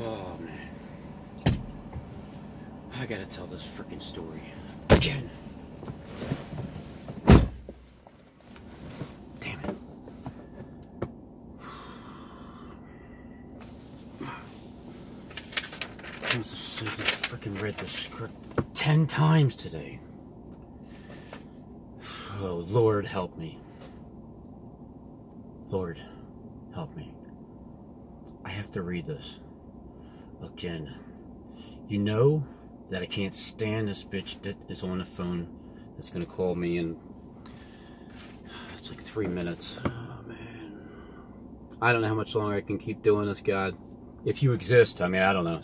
Oh man, I gotta tell this freaking story again. Damn it. I must have freaking read the script 10 times today. Oh, Lord help me. Lord help me. I have to read this again. You know that I can't stand this bitch that is on the phone that's gonna call me in. It's like 3 minutes. Oh man, I don't know how much longer I can keep doing this, God. If you exist, I mean, I don't know.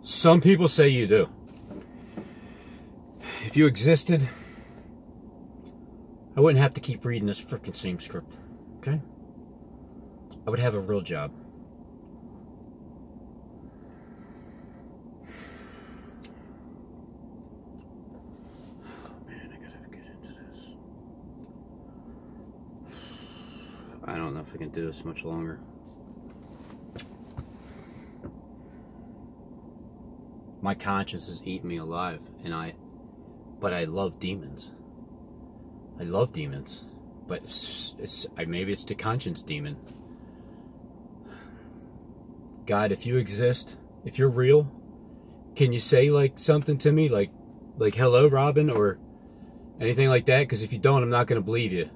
Some people say you do. If you existed, I wouldn't have to keep reading this freaking same script, okay? I would have a real job. I don't know if I can do this much longer. My conscience is eating me alive, but I love demons. I love demons, but maybe it's the conscience demon. God, if you exist, if you're real, can you say like something to me, like hello, Robin, or anything like that? Because if you don't, I'm not gonna believe you.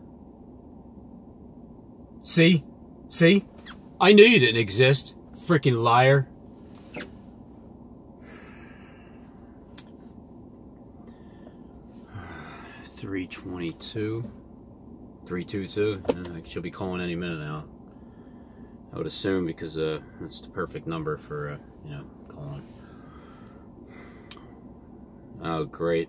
See? I knew you didn't exist, freaking liar. $322. She'll be calling any minute now. I would assume, because that's the perfect number for calling. Oh, great.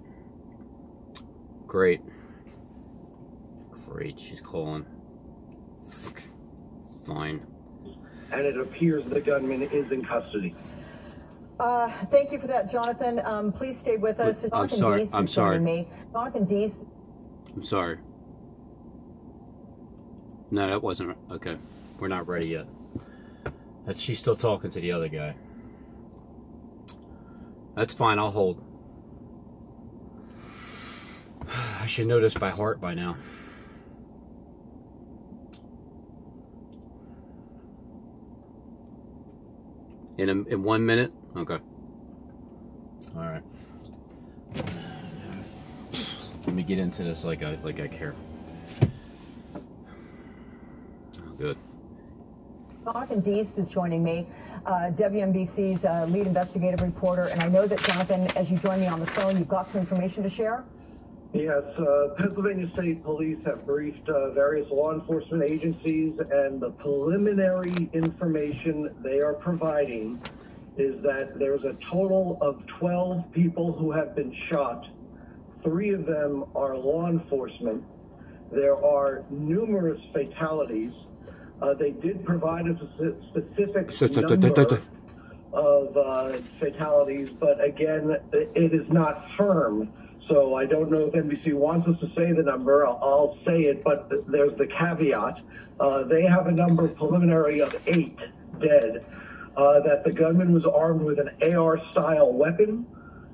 She's calling. Fine. And it appears the gunman is in custody. Thank you for that, Jonathan. Please stay with us. I'm sorry. Jonathan Dees. I'm sorry. No, that wasn't okay. We're not ready yet. She's still talking to the other guy. That's fine. I'll hold. I should know this by heart by now. In 1 minute? Okay. Alright. Let me get into this like I care. Oh, good. Jonathan Dees is joining me, WNBC's lead investigative reporter, and I know that, Jonathan, as you join me on the phone, you've got some information to share? Yes, Pennsylvania State Police have briefed various law enforcement agencies, and the preliminary information they are providing is that there's a total of 12 people who have been shot. 3 of them are law enforcement. There are numerous fatalities. They did provide a specific number of fatalities, but again, it is not firm. So I don't know if NBC wants us to say the number. I'll say it, but there's the caveat. They have a number preliminary of 8 dead. That the gunman was armed with an AR-style weapon,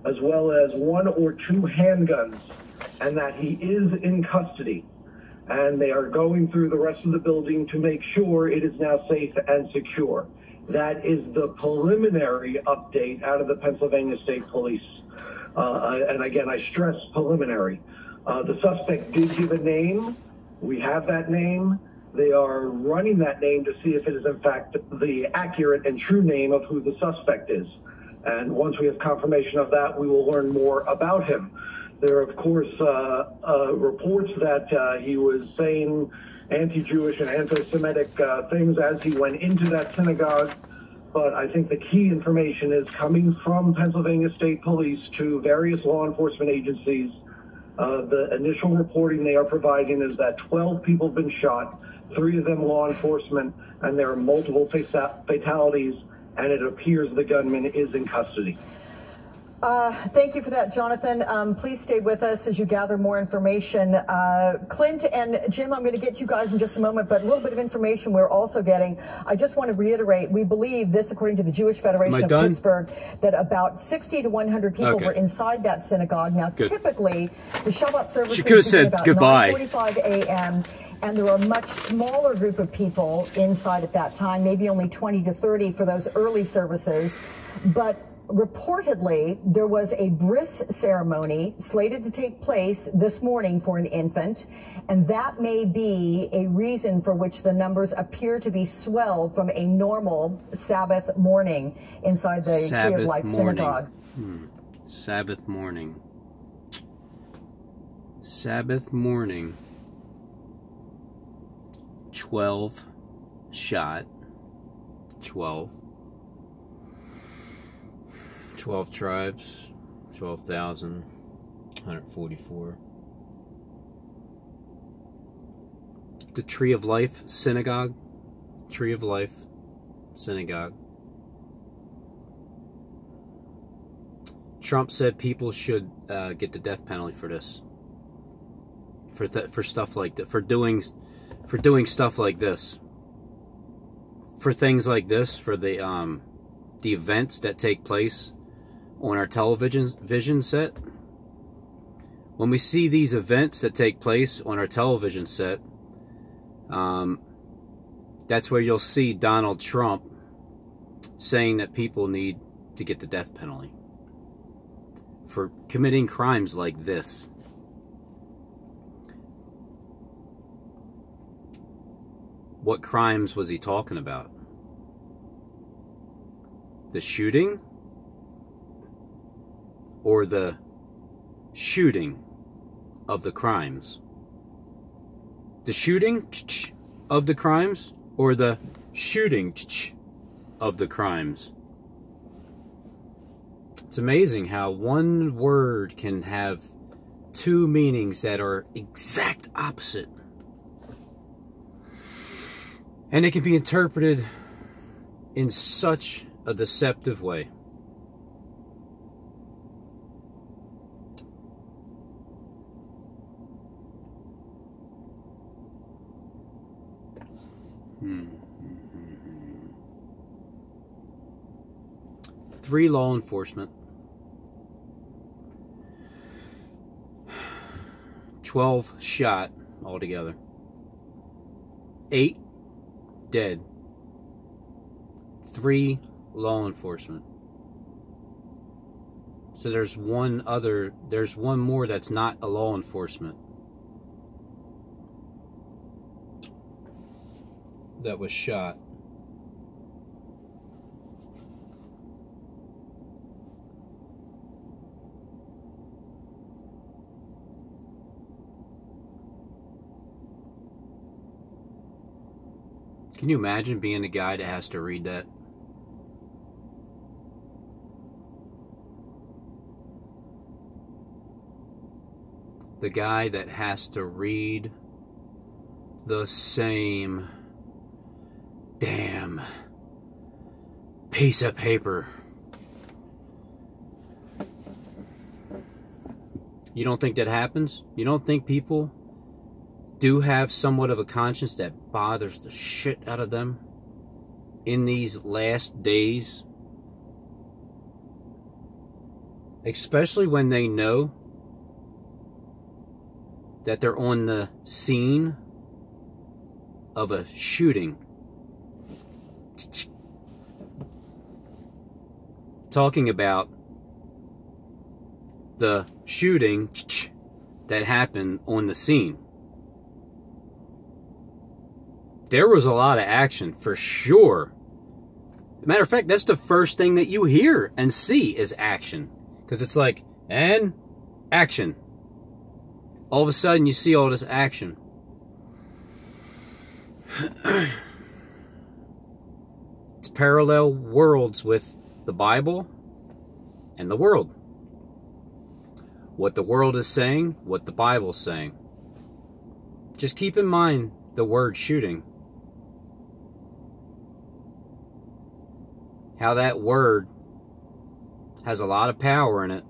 as well as 1 or 2 handguns, and that he is in custody. And they are going through the rest of the building to make sure it is now safe and secure. That is the preliminary update out of the Pennsylvania State Police. And again, I stress preliminary. The suspect did give a name. We have that name. They are running that name to see if it is in fact the accurate and true name of who the suspect is. And once we have confirmation of that, we will learn more about him. There are, of course, reports that he was saying anti-Jewish and anti-Semitic things as he went into that synagogue. But I think the key information is coming from Pennsylvania State Police to various law enforcement agencies. The initial reporting they are providing is that 12 people have been shot, 3 of them law enforcement, and there are multiple fatalities, and it appears the gunman is in custody. Thank you for that, Jonathan. Please stay with us as you gather more information. Clint and Jim, I'm going to get you guys in just a moment, but a little bit of information we're also getting. I just want to reiterate, we believe this, according to the Jewish Federation of Pittsburgh, that about 60 to 100 people were inside that synagogue. Now, typically, the Shabbat services begin about 9:45 a.m., and there were a much smaller group of people inside at that time, maybe only 20 to 30 for those early services. But reportedly, there was a bris ceremony slated to take place this morning for an infant, and that may be a reason for which the numbers appear to be swelled from a normal Sabbath morning inside the Tree of Life synagogue. Sabbath morning. Sabbath morning. 12 shot. 12 tribes, 12,144. The Tree of Life Synagogue. Tree of Life Synagogue. Trump said people should get the death penalty for this. For stuff like that. For doing stuff like this. For things like this. For the events that take place on our television set. When we see these events that take place on our television set, that's where you'll see Donald Trump saying that people need to get the death penalty for committing crimes like this. What crimes was he talking about? The shooting? Or the shooting of the crimes? The shooting of the crimes? Or the shooting of the crimes? It's amazing how one word can have two meanings that are exact opposite. And it can be interpreted in such a deceptive way. Three law enforcement, 12 shot altogether, 8 dead, 3 law enforcement. So there's one more that's not a law enforcement that was shot. Can you imagine being the guy that has to read that? The guy that has to read the same damn piece of paper. You don't think that happens? You don't think people do have somewhat of a conscience that bothers the shit out of them in these last days? Especially when they know that they're on the scene of a shooting. Talking about the shooting that happened on the scene. There was a lot of action, for sure. Matter of fact, that's the first thing that you hear and see is action. Because it's like, and action. All of a sudden, you see all this action. It's parallel worlds with the Bible and the world. What the world is saying, what the Bible's saying. Just keep in mind the word shooting. How that word has a lot of power in it.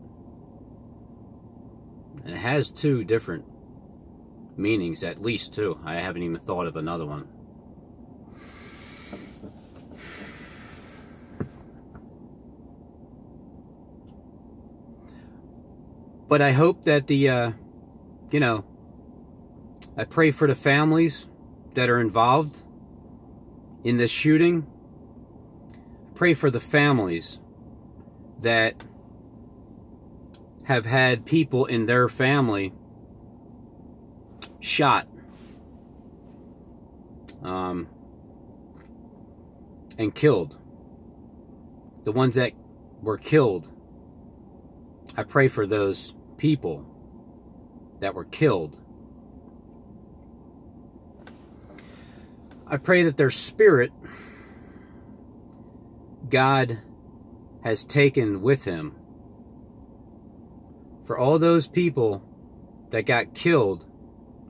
And it has 2 different meanings, at least 2. I haven't even thought of another one. But I hope that the, you know, I pray for the families that are involved in this shooting. I pray for the families that have had people in their family shot and killed. The ones that were killed, I pray for those people that were killed. I pray that their spirit, God has taken with him. For all those people that got killed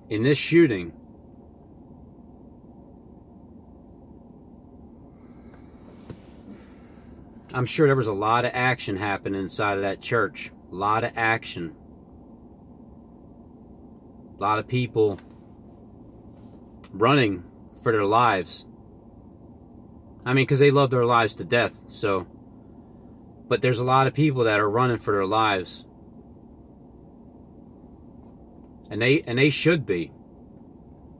in this shooting, I'm sure there was a lot of action happening inside of that church. A lot of action. A lot of people running for their lives. I mean, because they love their lives to death, so. But there's a lot of people that are running for their lives. And they should be.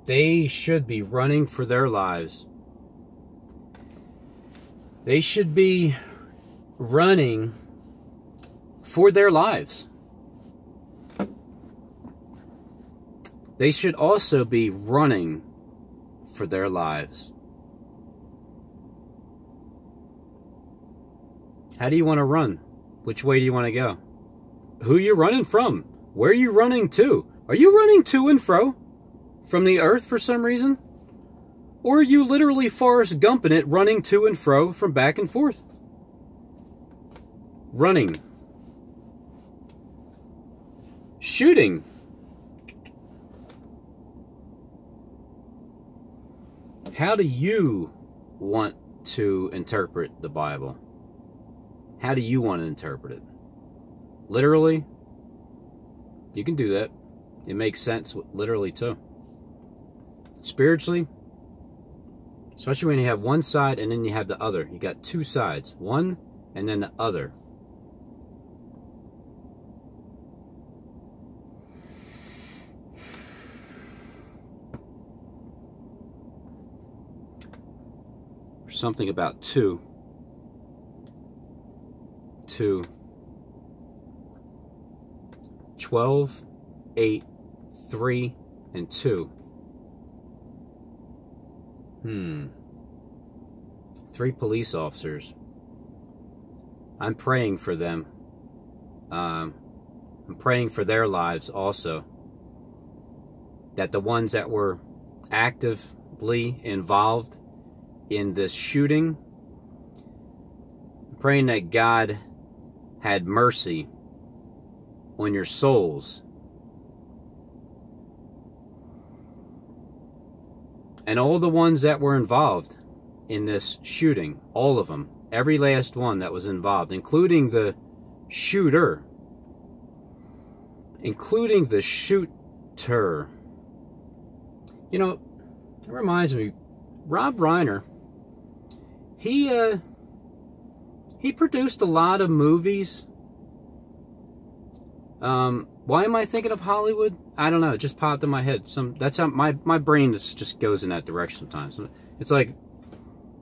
They should be running for their lives. They should be running for their lives. They should also be running for their lives. How do you want to run? Which way do you want to go? Who are you running from? Where are you running to? Are you running to and fro from the earth for some reason? Or are you literally Forrest Gumping it, running to and fro from back and forth? Running. Shooting. How do you want to interpret the Bible? How do you want to interpret it? Literally? You can do that. It makes sense literally too. Spiritually, especially when you have one side and then you have the other. You got 2 sides. One and then the other. There's something about 2. 12, 8, 3, and 2. 3 police officers. I'm praying for them. I'm praying for their lives also. That the ones that were actively involved in this shooting, I'm praying that God had mercy on your souls. And all the ones that were involved in this shooting, all of them, every last one that was involved, including the shooter. Including the shooter. You know, it reminds me, Rob Reiner, he produced a lot of movies. Why am I thinking of Hollywood? I don't know. It just popped in my head. That's how my brain just goes in that direction sometimes. It's like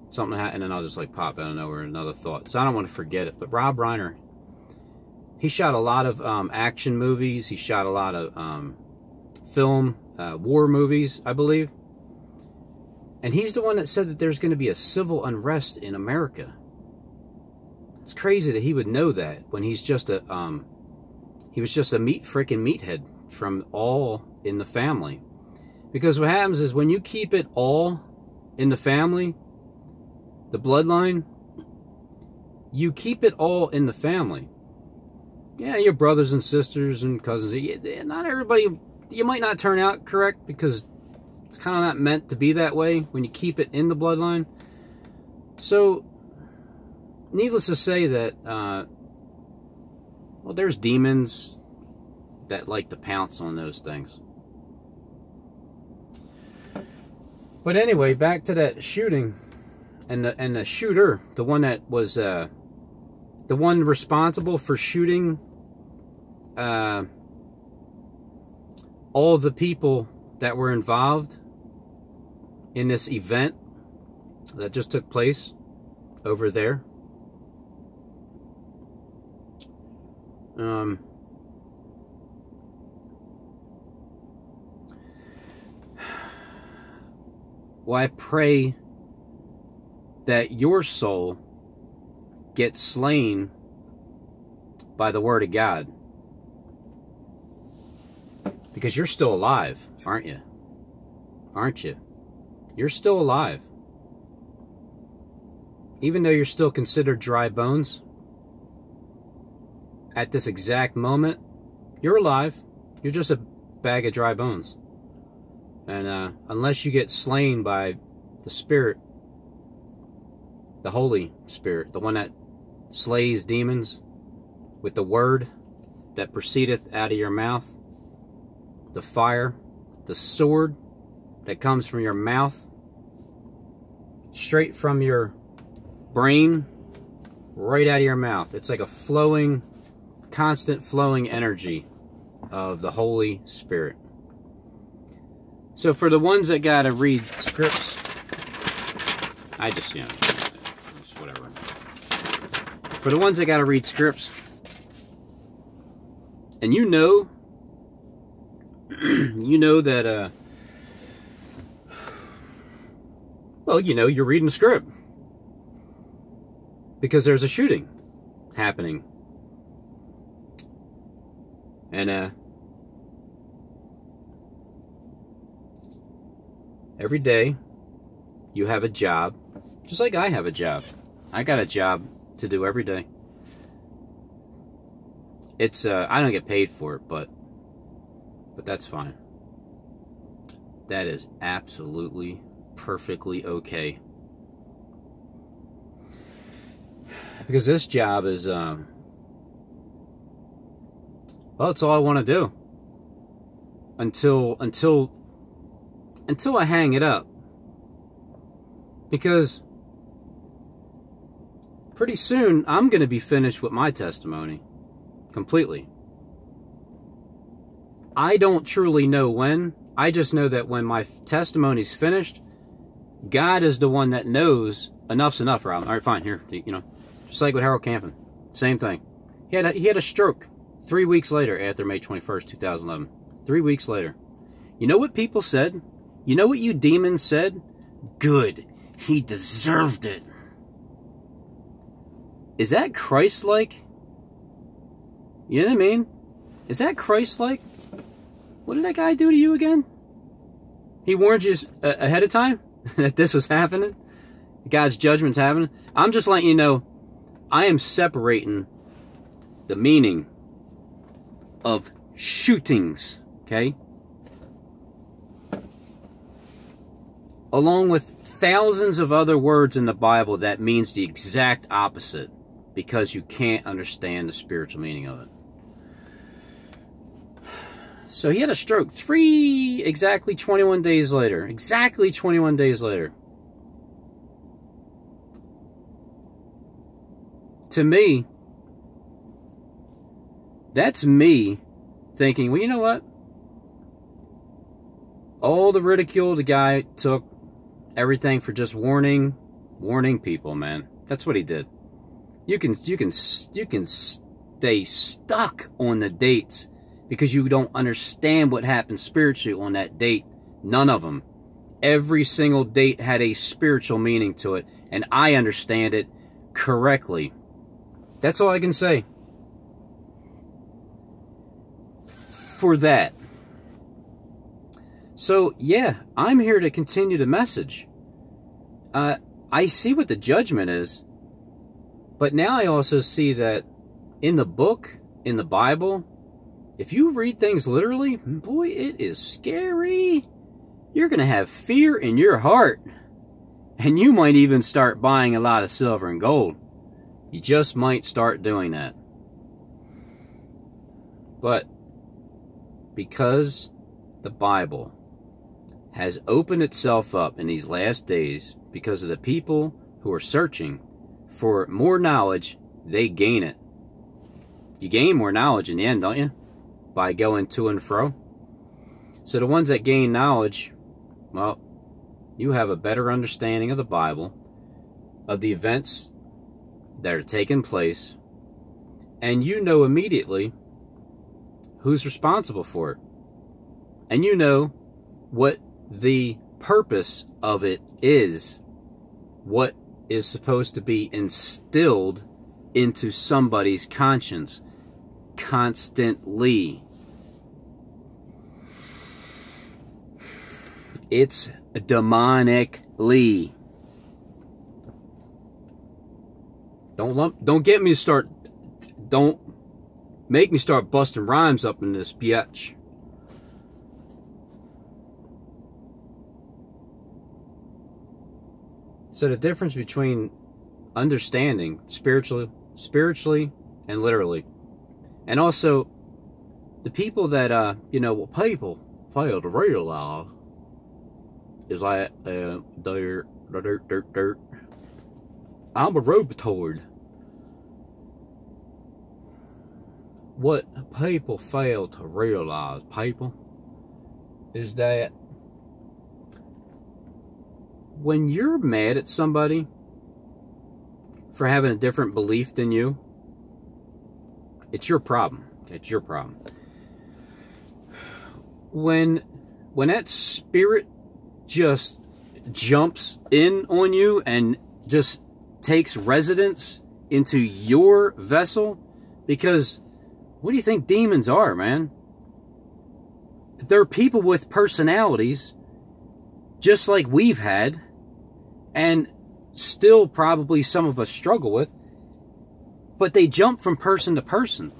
something happened, and then I'll just like pop out of nowhere another thought. So I don't want to forget it. But Rob Reiner, he shot a lot of action movies. He shot a lot of film, war movies, I believe. And he's the one that said that there's going to be a civil unrest in America. It's crazy that he would know that when he's just a he was just a freaking meathead from All in the Family. Because what happens is when you keep it all in the family, the bloodline, you keep it all in the family. Yeah, your brothers and sisters and cousins, not everybody, you might not turn out correct because it's kind of not meant to be that way when you keep it in the bloodline. So, needless to say that Well, there's demons that like to pounce on those things. But anyway, back to that shooting, and the shooter, the one that was the one responsible for shooting all the people that were involved in this event that just took place over there. Well, I pray that your soul gets slain by the word of God. Because you're still alive, aren't you? Aren't you? You're still alive. Even though you're still considered dry bones, at this exact moment, you're alive. You're just a bag of dry bones. And unless you get slain by the Spirit, the Holy Spirit, the one that slays demons with the word that proceedeth out of your mouth, the fire, the sword that comes from your mouth, straight from your brain, right out of your mouth. It's like a flowing, constant flowing energy of the Holy Spirit. So for the ones that gotta read scripts, I just, you know, just whatever. For the ones that gotta read scripts, and you know that, well, you know, you're reading a script because there's a shooting happening. And, every day you have a job, just like I have a job. I got a job to do every day. It's, I don't get paid for it, but that's fine. That is absolutely, perfectly okay. Because this job is, well, it's all I want to do. Until I hang it up. Because pretty soon I'm going to be finished with my testimony. Completely. I don't truly know when. I just know that when my testimony's finished, God is the one that knows enough's enough, Rob. All right, fine, here, you know. Just like with Harold Camping. Same thing. He had a stroke 3 weeks later after May 21st, 2011. 3 weeks later. You know what people said? You know what you demons said? Good. He deserved it. Is that Christ-like? You know what I mean? Is that Christ-like? What did that guy do to you again? He warned you ahead of time that this was happening? God's judgment's happening? I'm just letting you know, I am separating the meaning of shootings, okay? Along with thousands of other words in the Bible that means the exact opposite because you can't understand the spiritual meaning of it. So he had a stroke exactly 21 days later. Exactly 21 days later. To me, that's me thinking, well, you know what? All the ridicule the guy took, everything for just warning people, man. That's what he did. You can stay stuck on the dates because you don't understand what happened spiritually on that date. None of them. Every single date had a spiritual meaning to it, and I understand it correctly. That's all I can say. For that. So, yeah, I'm here to continue the message. I see what the judgment is, but now I also see that in the book, in the Bible, if you read things literally, boy, it is scary. You're going to have fear in your heart, and you might even start buying a lot of silver and gold. You just might start doing that. But because the Bible has opened itself up in these last days, because of the people who are searching for more knowledge, they gain it. You gain more knowledge in the end, don't you? By going to and fro. So the ones that gain knowledge, well, you have a better understanding of the Bible, of the events that are taking place, and you know immediately who's responsible for it. And you know what the purpose of it is, what is supposed to be instilled into somebody's conscience constantly. It's demonically. Don't get me to start. Don't make me start busting rhymes up in this bitch. So the difference between understanding spiritually and literally, and also the people that what people fail to realize is like I'm a robotard. What people fail to realize, people, is that when you're mad at somebody for having a different belief than you, it's your problem. It's your problem. When that spirit just jumps in on you and just takes residence into your vessel, because what do you think demons are, man? They're people with personalities, just like we've had, and still probably some of us struggle with, but they jump from person to person.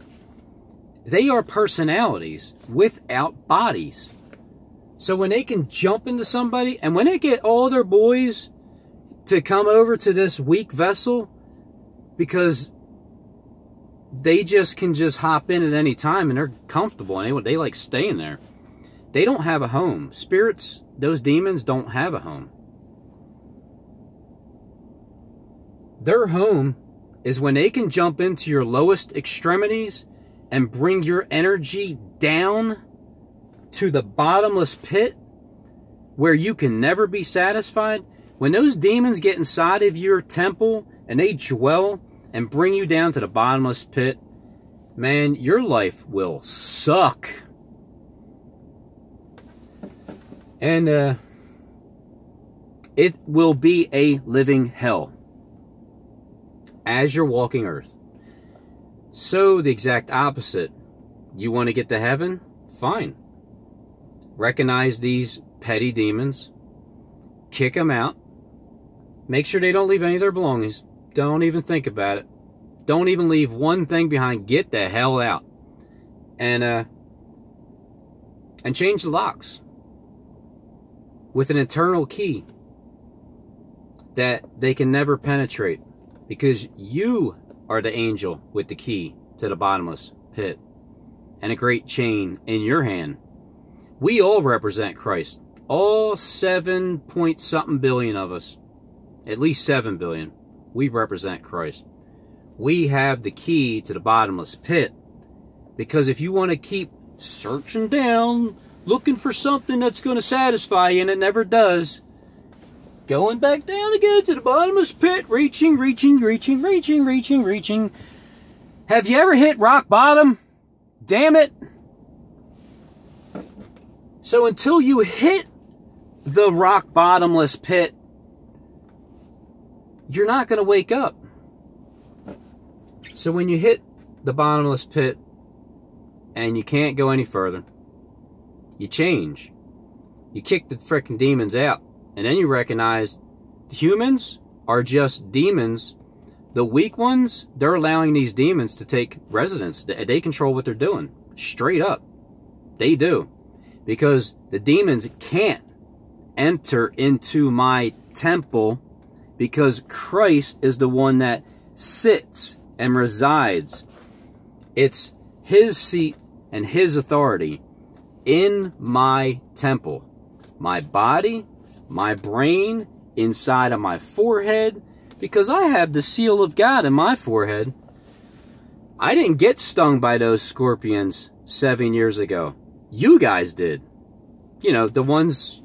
They are personalities without bodies. So when they can jump into somebody, and when they get all their boys to come over to this weak vessel, because they just can just hop in at any time and they're comfortable and they like staying there. They don't have a home. Spirits, those demons, don't have a home. Their home is when they can jump into your lowest extremities and bring your energy down to the bottomless pit where you can never be satisfied. When those demons get inside of your temple and they dwell and bring you down to the bottomless pit, man, your life will suck. And it will be a living hell as you're walking earth. So the exact opposite. You want to get to heaven? Fine. Recognize these petty demons. Kick them out. Make sure they don't leave any of their belongings. Don't even think about it. Don't even leave one thing behind. Get the hell out. And change the locks with an internal key that they can never penetrate, because you are the angel with the key to the bottomless pit and a great chain in your hand. We all represent Christ. All 7-point-something billion of us. At least 7 billion. We represent Christ. We have the key to the bottomless pit. Because if you want to keep searching down, looking for something that's going to satisfy you, and it never does, going back down again to the bottomless pit, reaching. Have you ever hit rock bottom? Damn it. So until you hit the rock bottomless pit, you're not going to wake up. So when you hit the bottomless pit and you can't go any further, you change. You kick the frickin' demons out. And then you recognize humans are just demons. The weak ones, they're allowing these demons to take residence. They control what they're doing. Straight up. They do. Because the demons can't enter into my temple, because Christ is the one that sits and resides. It's his seat and his authority in my temple, my body, my brain, inside of my forehead, because I have the seal of God in my forehead. I didn't get stung by those scorpions 7 years ago. You guys did. You know, the ones,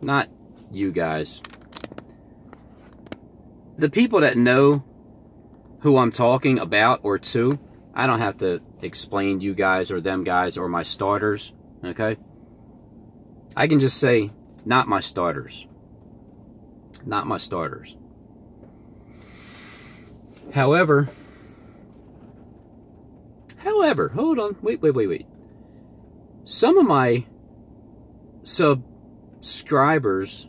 not you guys. The people that know who I'm talking about or to, I don't have to explain you guys or them guys or my starters, okay? I can just say, not my starters. Not my starters. However, hold on, wait. Some of my subscribers,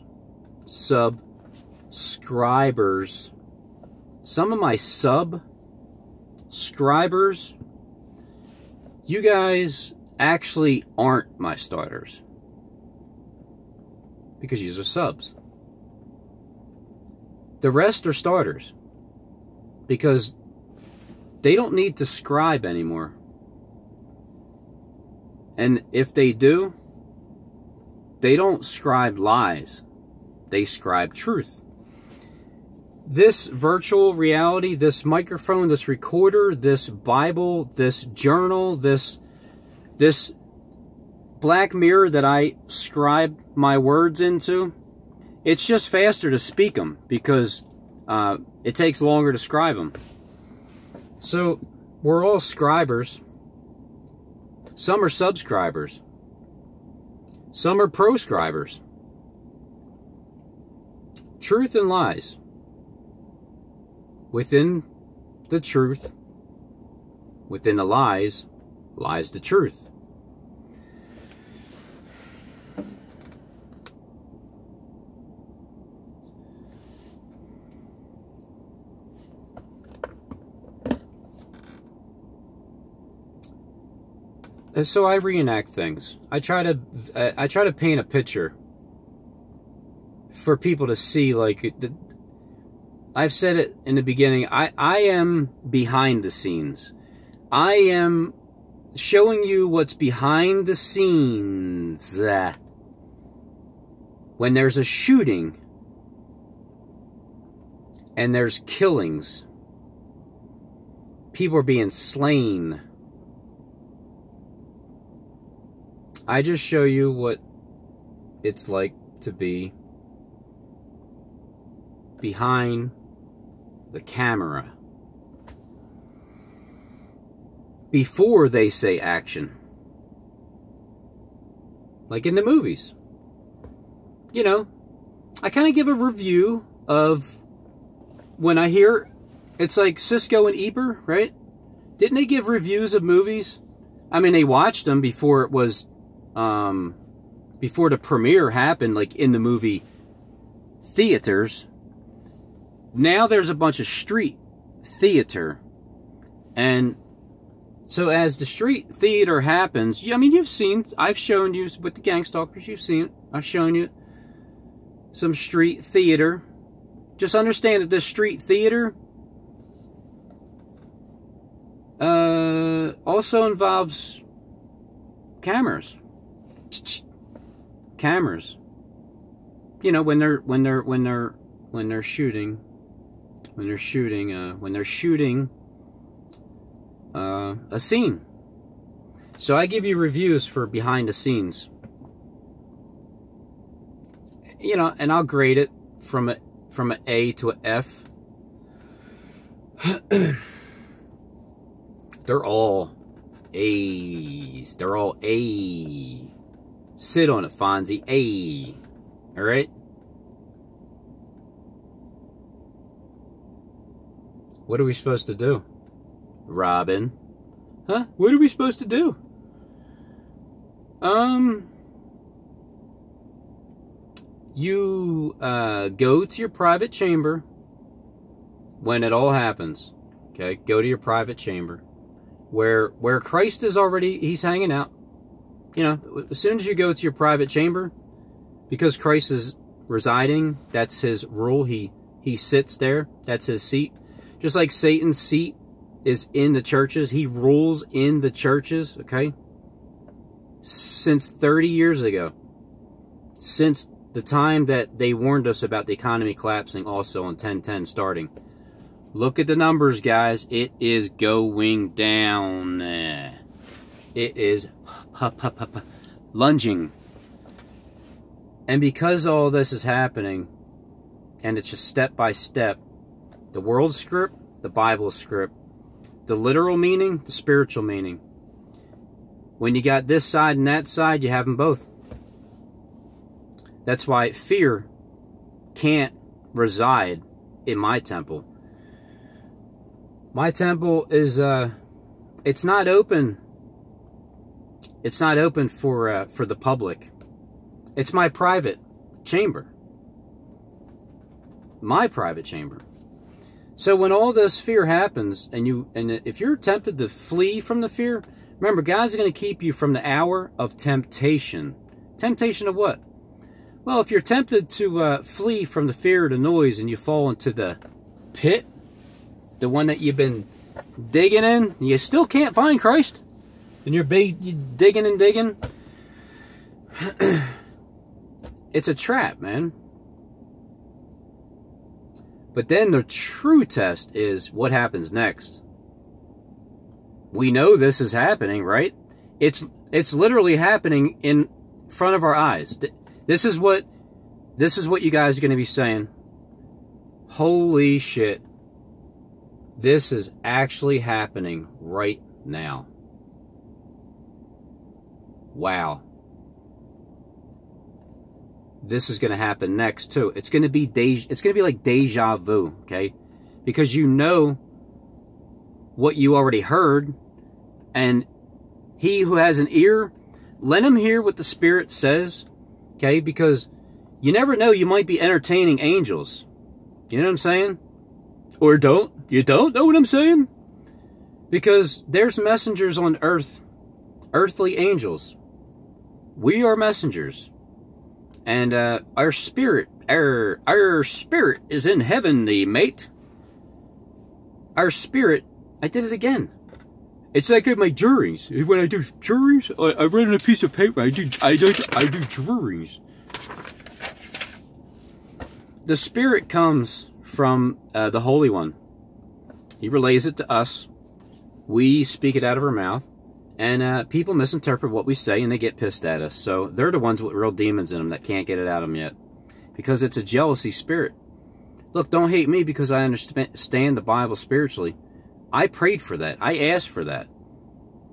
some of my subscribers, you guys actually aren't my starters. Because you are subs. The rest are starters. Because they don't need to scribe anymore. And if they do, they don't scribe lies. They scribe truth. This virtual reality, this microphone, this recorder, this Bible, this journal, this Black Mirror that I scribe my words into, it's just faster to speak them because it takes longer to scribe them. So we're all scribers. Some are subscribers. Some are proscribers. Truth and lies. Within the truth, within the lies, lies the truth. And so I reenact things. I try to paint a picture for people to see, like, I've said it in the beginning, I am behind the scenes. I am showing you what's behind the scenes. When there's a shooting and there's killings, people are being slain. I just show you what it's like to be behind the camera before they say action. Like in the movies. You know, I kind of give a review of when I hear, it's like Siskel and Ebert, right? Didn't they give reviews of movies? I mean, they watched them before it was, before the premiere happened, like in the movie theaters. Now there's a bunch of street theater. And so as the street theater happens, I mean, you've seen, I've shown you with the Gang Stalkers, you've seen it. I've shown you some street theater. Just understand that this street theater also involves cameras. Cameras. You know, when they're shooting a scene. So I give you reviews for behind the scenes. You know, and I'll grade it from an A to an F. They're all A's. They're all A. Sit on it, Fonzie. A. All right? What are we supposed to do? Robin? Huh? What are we supposed to do? You go to your private chamber when it all happens. Okay? Go to your private chamber. Where Christ is already, he's hanging out. You know, as soon as you go to your private chamber, because Christ is residing, that's his rule. He sits there. That's his seat. Just like Satan's seat is in the churches. He rules in the churches, okay? Since 30 years ago. Since the time that they warned us about the economy collapsing also on 10/10 starting. Look at the numbers, guys. It is going down. It is lunging. And because all this is happening, and it's just step by step, the world script, the Bible script, the literal meaning, the spiritual meaning. When you got this side and that side, you have them both. That's why fear can't reside in my temple. My temple is, it's not open. It's not open for the public. It's my private chamber. My private chamber. So when all this fear happens, and if you're tempted to flee from the fear, remember, God's going to keep you from the hour of temptation. Temptation of what? Well, if you're tempted to flee from the fear of the noise and you fall into the pit, the one that you've been digging in, and you still can't find Christ, and you're digging and digging, it's a trap, man. But then the true test is what happens next. We know this is happening, right? It's literally happening in front of our eyes. This is what you guys are going to be saying. Holy shit. This is actually happening right now. Wow. This is going to happen next too. It's going to be like deja vu, okay? Because you know what you already heard, and he who has an ear, let him hear what the Spirit says, okay? Because you never know, you might be entertaining angels. You know what I'm saying? Or don't. You don't know what I'm saying? Because there's messengers on earth, earthly angels. We are messengers. And our spirit is in heavenly, mate. Our spirit, I did it again. It's like in my drawings. When I do drawings, I write on a piece of paper. I do drawings. The Spirit comes from the Holy One. He relays it to us. We speak it out of our mouth. And people misinterpret what we say, and they get pissed at us. So they're the ones with real demons in them that can't get it out of them yet. Because it's a jealousy spirit. Look, don't hate me because I understand the Bible spiritually. I prayed for that. I asked for that.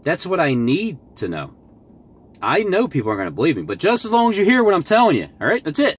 That's what I need to know. I know people aren't going to believe me, but just as long as you hear what I'm telling you, all right? That's it.